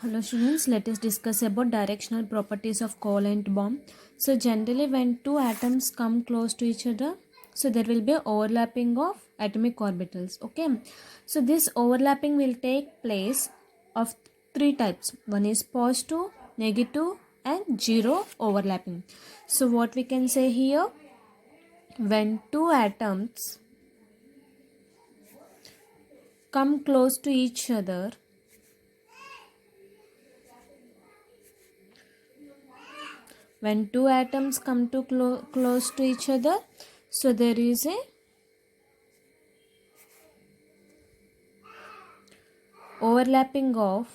Hello students, let us discuss about directional properties of covalent bond. So generally when two atoms come close to each other, so there will be overlapping of atomic orbitals. Okay, so this overlapping will take place of three types. One is positive, negative and zero overlapping. So what we can say here, when two atoms come close to each other, when two atoms come to close to each other, so there is a overlapping of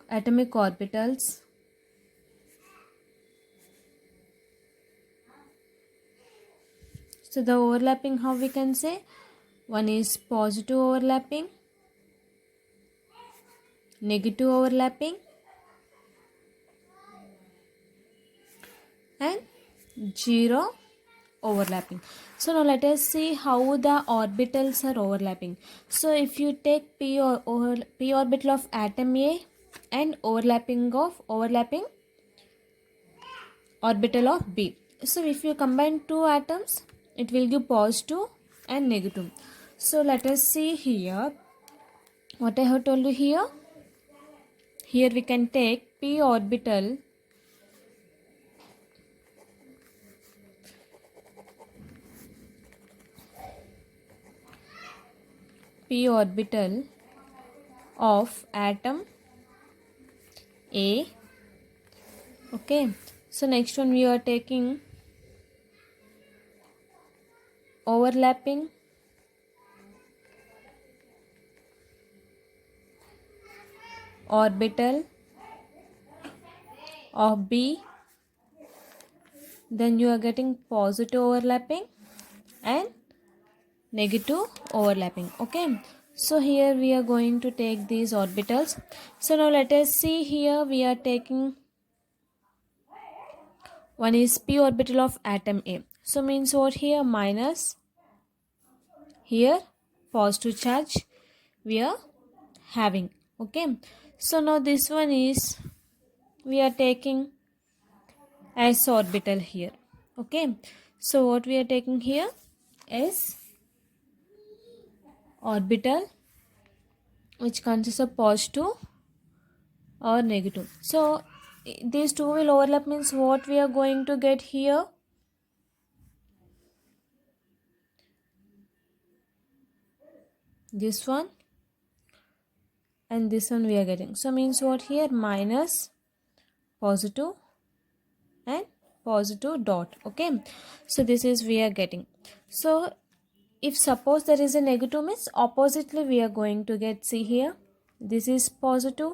atomic orbitals. So the overlapping, how we can say, one is positive overlapping, negative overlapping and zero overlapping. So now let us see how the orbitals are overlapping. So if you take p orbital of atom A and overlapping orbital of B. So if you combine two atoms, it will give positive and negative. So let us see here what I have told you here. Here we can take p orbital of atom A. Okay, so next one we are taking overlapping orbital of B, then you are getting positive overlapping and negative overlapping. Okay, so here we are going to take these orbitals. So now let us see here, we are taking one is p orbital of atom A. So means what here, minus, here positive charge we are having. Okay, so now this one is we are taking s orbital here. Okay, so what we are taking here, s orbital, which consists of positive or negative. So these two will overlap, means what we are going to get here, this one and this one we are getting. So means what here, minus, positive and positive dot. Okay, so this is we are getting. So if suppose there is a negative, means oppositely we are going to get, see here, this is positive,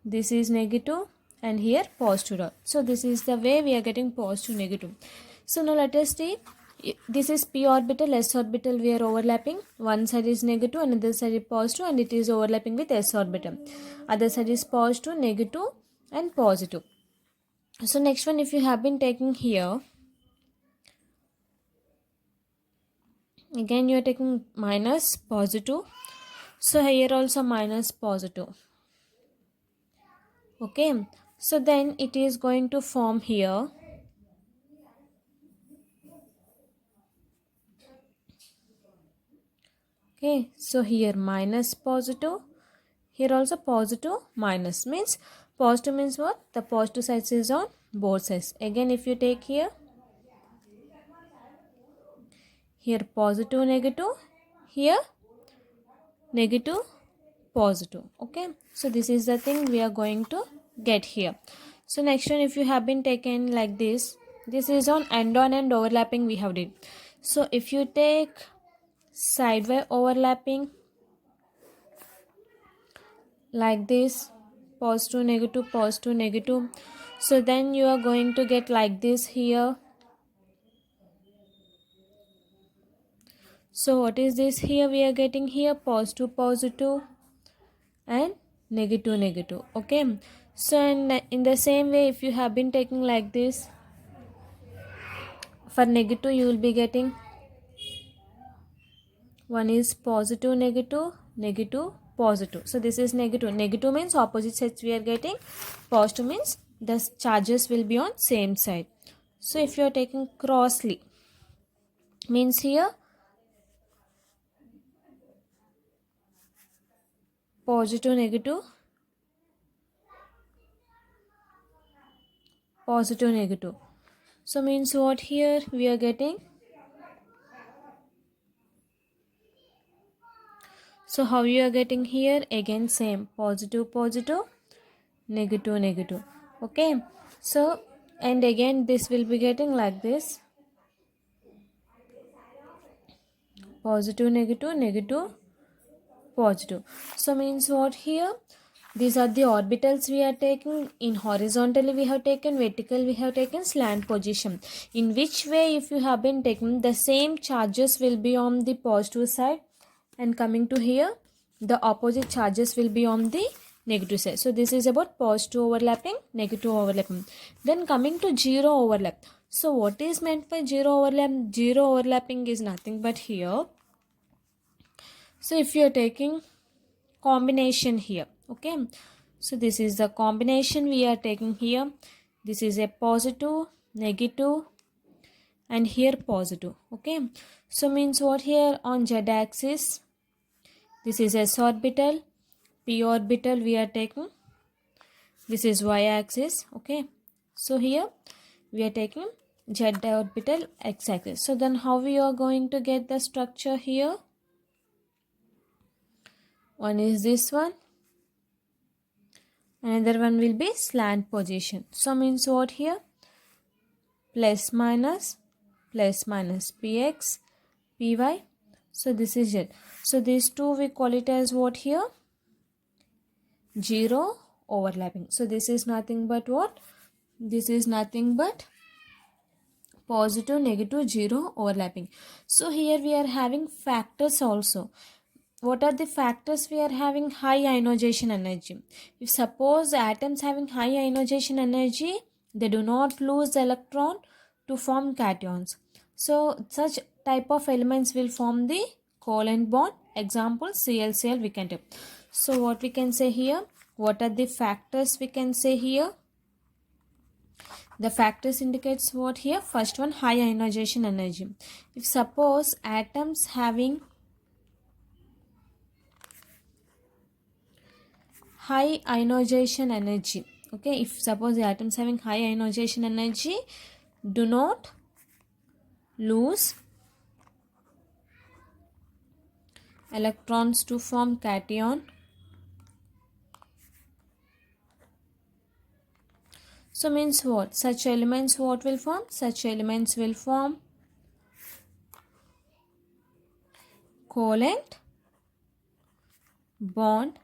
this is negative and here positive dot. So this is the way we are getting positive, negative. So now let us see, this is p orbital, s orbital we are overlapping. One side is negative and other side is positive and it is overlapping with s orbital. Other side is positive, negative and positive. So next one, if you have been taking here, again you are taking minus, positive. So here also minus, positive. Okay, so then it is going to form here okay, so here minus, positive, here also positive, minus, means positive means what, the positive side is on both sides. Again if you take here positive, negative, here negative, positive. Okay, so this is the thing we are going to get here. So next one, if you have been taken like this is on end on end overlapping we have did. So if you take sideway overlapping like this, positive, negative, so then you are going to get like this here. So what is this here, we are getting here positive and negative. Okay, so in the same way, if you have been taking like this, for negative you will be getting one is positive, negative, positive. So this is negative. Negative means opposite sides we are getting. Positive means the charges will be on same side. So if you are taking crossly, means here positive, negative, positive, negative. So means what here we are getting. So how you are getting here? Again same, positive, positive, negative, negative. Okay. So and again this will be getting like this. Positive, negative, negative, positive. So means what here? These are the orbitals we are taking. In horizontally we have taken, vertical we have taken, slant position. In which way if you have been taken, the same charges will be on the positive side, and coming to here the opposite charges will be on the negative side. So this is about positive overlapping, negative overlapping. Then coming to zero overlap. So what is meant by zero overlap? Zero overlapping is nothing but here. So if you are taking combination here, okay, so this is the combination we are taking here. This is a positive, negative, and here positive. Okay, so means what here on z axis, this is s orbital, p orbital we are taking, this is y axis. Okay, so here we are taking z orbital, x axis. So then how we are going to get the structure here? One is this one, another one will be slant position. So means what here? Plus minus px, py. So this is it. So these two we call it as what here? Zero overlapping. So this is nothing but what? This is nothing but positive, negative, zero overlapping. So here we are having factors also. What are the factors we are having? High ionization energy. If suppose atoms having high ionization energy, they do not lose the electron to form cations. So such type of elements will form the covalent bond. Example ClCl we can take. So what we can say here? What are the factors we can say here? The factors indicates what here? First one, high ionization energy. If suppose atoms having high ionization energy, okay, if suppose the atoms having high ionization energy do not lose electrons to form cation. So means what? Such elements what will form? Such elements will form covalent bond.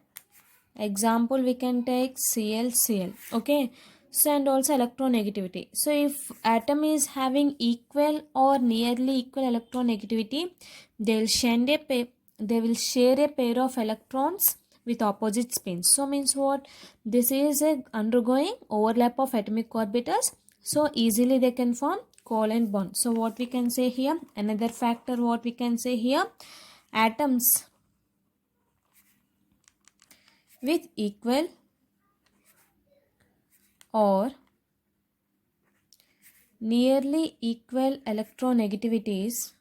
Example we can take ClCl. Okay. So and also electronegativity. So if atom is having equal or nearly equal electronegativity, they will share a pair of electrons with opposite spins. So means what? This is a undergoing overlap of atomic orbitals. So easily they can form covalent bond. So what we can say here? Another factor what we can say here? Atoms with equal or nearly equal electronegativities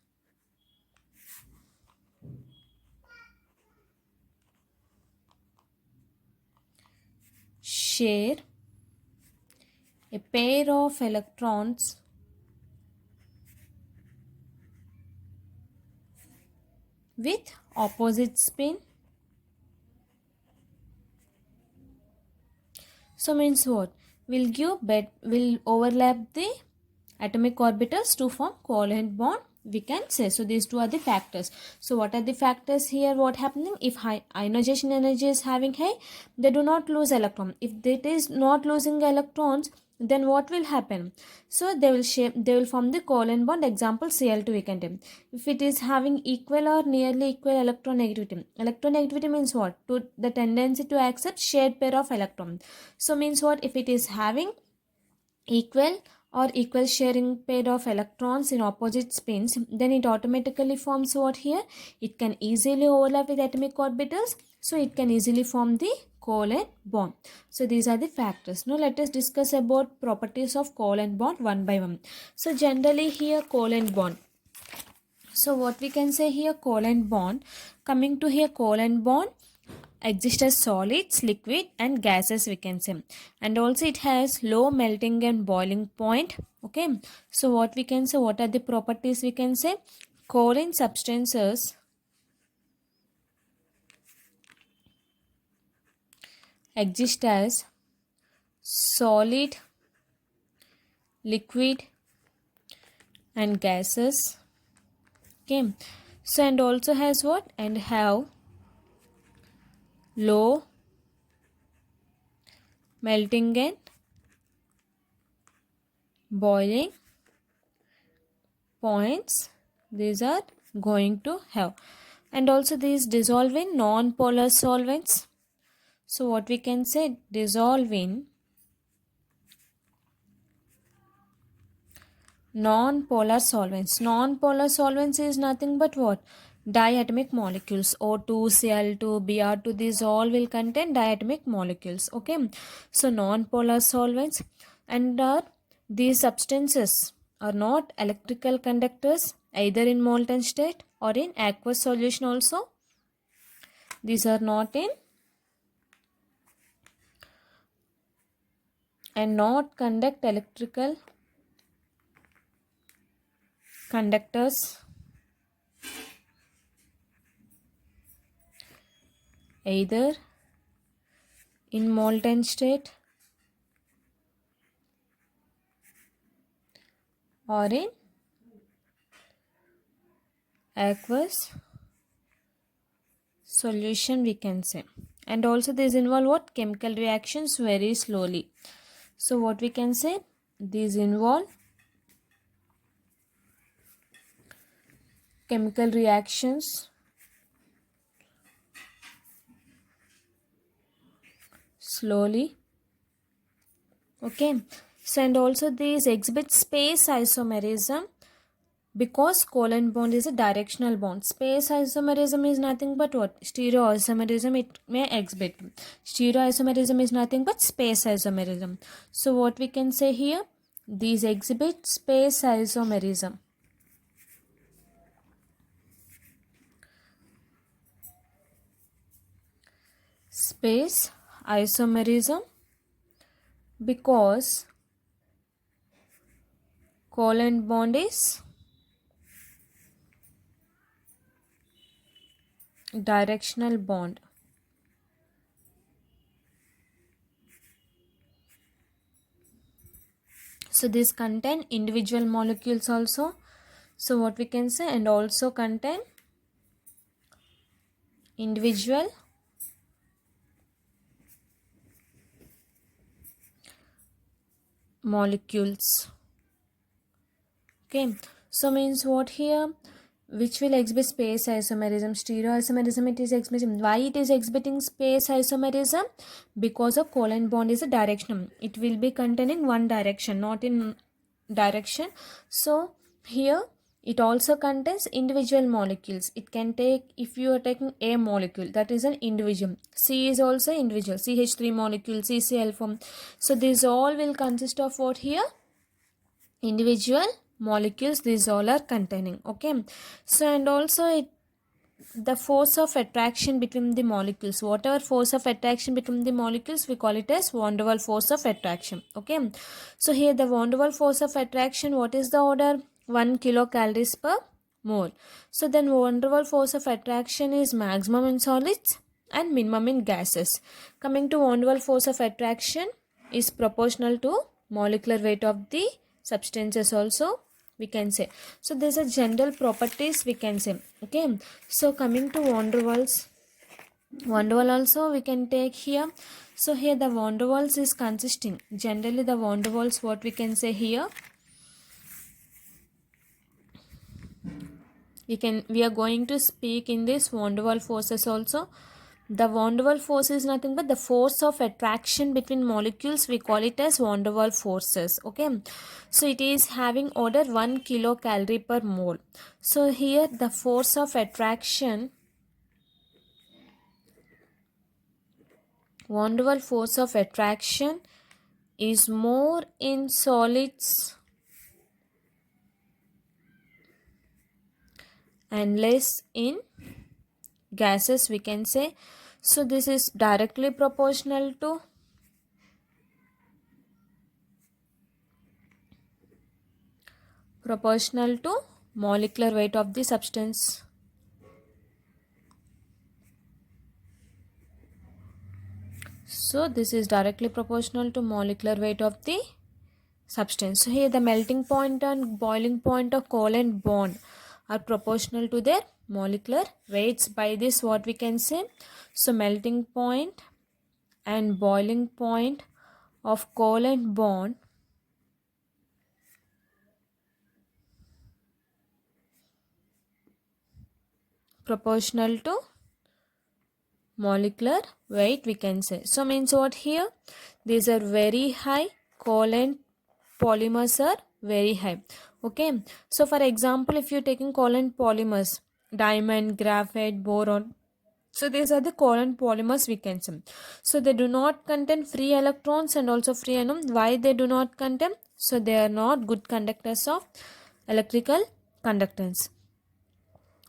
share a pair of electrons with opposite spin. So means what? Will overlap the atomic orbitals to form covalent bond, we can say. So these two are the factors. So what are the factors here? What happening? If high ionization energy is having high, they do not lose electron. If it is not losing electrons, then what will happen? So they will form the covalent bond. Example Cl2 we can take. If it is having equal or nearly equal electronegativity. Electronegativity means what? To the tendency to accept shared pair of electron. So means what? If it is having equal or equal sharing pair of electrons in opposite spins, then it automatically forms what here? It can easily overlap with atomic orbitals. so it can easily form the covalent bond. So these are the factors. Now let us discuss about properties of covalent bond one by one. So generally here covalent bond. So what we can say here, covalent bond, coming to here covalent bond exist as solids, liquid and gases we can say, and also it has low melting and boiling point. Okay, so what we can say, what are the properties we can say, covalent substances exist as solid, liquid and gases. Okay, so and also has what, and have low melting and boiling points these are going to have, and also these dissolve in non-polar solvents. So what we can say, dissolve in non-polar solvents. Non-polar solvents is nothing but what, diatomic molecules. O2, Cl2, Br2, these all will contain diatomic molecules. Okay, so non-polar solvents, and these substances are not electrical conductors either in molten state or in aqueous solution also. These are not in, and not conduct electrical conductors either in molten state or in aqueous solution we can say, and also these involve what, chemical reactions very slowly. So what we can say, these involve chemical reactions slowly. Okay, so and also these exhibit space isomerism, because covalent bond is a directional bond. Space isomerism is nothing but what, stereoisomerism it may exhibit. Stereoisomerism is nothing but space isomerism. So what we can say here, these exhibit space isomerism. Space isomerism because covalent bond is directional bond. So these contain individual molecules also. So what we can say, and also contain individual molecules. Okay, so means what here, which will exhibit space isomerism. Stereoisomerism it is exhibiting. Why it is exhibiting space isomerism? Because of covalent bond is a direction. It will be containing one direction, not in direction. So here it also contains individual molecules. It can take, if you are taking a molecule, that is an individual. C is also individual. CH3 molecule, CCl form. So these all will consist of what here, individual molecules. These all are containing. Okay, so and also the force of attraction between the molecules, whatever force of attraction between the molecules, we call it as van der Waals force of attraction. Okay, so here the van der Waals force of attraction, what is the order, 1 kilocalories per mole. So then van der Waals force of attraction is maximum in solids and minimum in gases. Coming to van der Waals force of attraction is proportional to molecular weight of the substances also we can say. So these are general properties we can say. Okay, so coming to van der Waals also we can take here. So here the van der Waals is consisting, generally the van der Waals, what we can say here, we are going to speak in this van der Waals forces also. The van der Waals force is nothing but the force of attraction between molecules, we call it as van der Waals forces. Okay, so it is having order 1 kilocalorie per mole. So here the force of attraction Van der Waals force of attraction is more in solids and less in gases, we can say. So this is directly proportional to molecular weight of the substance. So this is directly proportional to molecular weight of the substance. So here the melting point and boiling point of covalent bond are proportional to their molecular weights. By this what we can say, so melting point and boiling point of covalent bond proportional to molecular weight, we can say. So means what here, these are very high, covalent polymers are very high. Okay, so for example, if you're taking covalent polymers, diamond, graphite, boron, so these are the covalent polymers, we can say. So they do not contain free electrons and also free ion. Why they do not contain? So they are not good conductors of electrical conductance.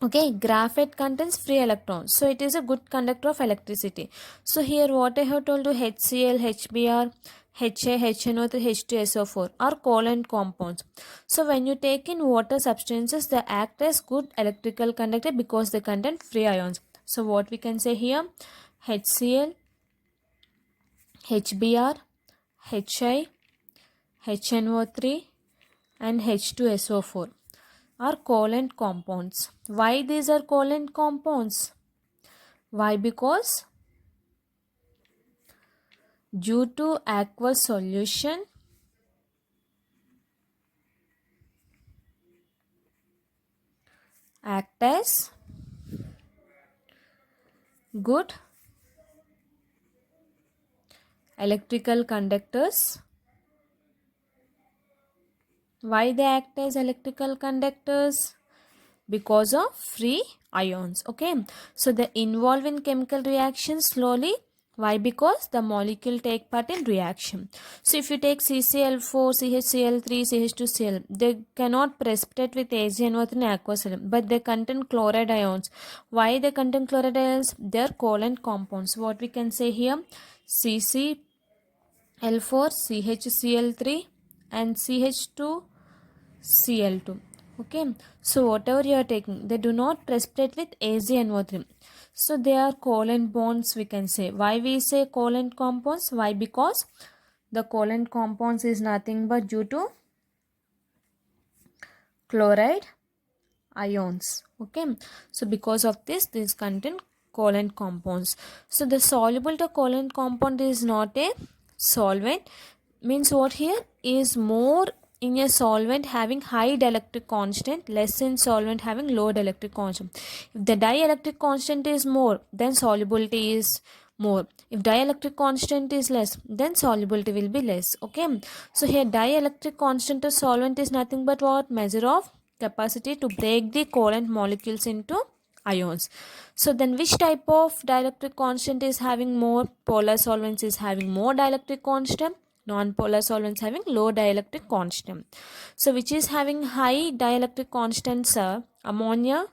Okay, graphite contains free electrons, so it is a good conductor of electricity. So here what I have told you, HCl, HBr, Ha, HNO3, H2SO4 are covalent compounds. So when you take in water substances, they act as good electrical conductor because they contain free ions. So what we can say here, HCl, HBr, Hi, HNO3 and H2SO4 are covalent compounds. Why these are covalent compounds? Why? Because due to aqueous solution, act as good electrical conductors. Why they act as electrical conductors? Because of free ions. Okay, so they involve in chemical reactions slowly. Why? Because the molecule take part in reaction. So if you take CCl4, CHCl3, CH2Cl, they cannot precipitate with AgNO3 in aqueous element, but they contain chloride ions. Why they contain chloride ions? They are covalent compounds. What we can say here, CCl4, CHCl3 and CH2Cl2. Okay, so whatever you are taking, they do not precipitate with AgNO3. So they are covalent bonds, we can say. Why we say covalent compounds? Why? Because the covalent compounds is nothing but due to chloride ions. Okay, so because of this contain covalent compounds. So the soluble to covalent compound is not a solvent. Means what here is more in a solvent having high dielectric constant, less in solvent having low dielectric constant. If the dielectric constant is more, then solubility is more. If dielectric constant is less, then solubility will be less. Okay, so here dielectric constant of solvent is nothing but what? Measure of capacity to break the covalent molecules into ions. So then which type of dielectric constant is having more? Polar solvents is having more dielectric constant, non-polar solvents having low dielectric constant. So which is having high dielectric constants are ammonia,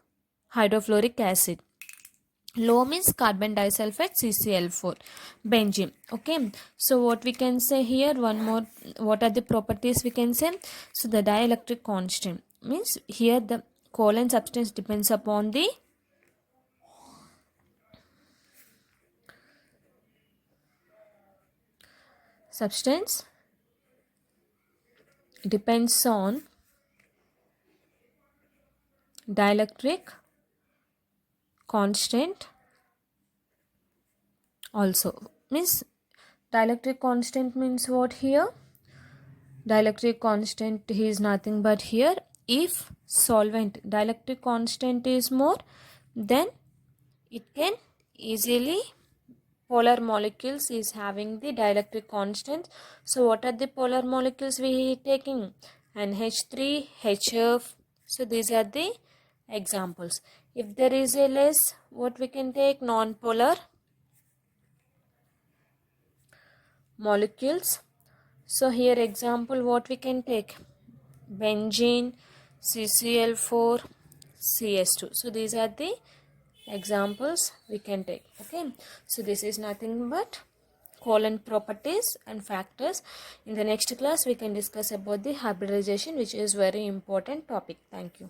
hydrofluoric acid. Low means carbon disulfide, CCl4, benzene. Okay, so what we can say here, one more, what are the properties we can say? So the dielectric constant means here the covalent substance depends upon the substance depends on dielectric constant also. Means dielectric constant means what here? Dielectric constant is nothing but here, if solvent dielectric constant is more, then it can easily, polar molecules is having the dielectric constant. So what are the polar molecules we taking? NH3, HF. So these are the examples. If there is a less, what we can take? Non-polar molecules. So here example what we can take, benzene, CCl4, CS2. So these are the examples we can take. Okay, so this is nothing but covalent properties and factors. In the next class we can discuss about the hybridization, which is very important topic. Thank you.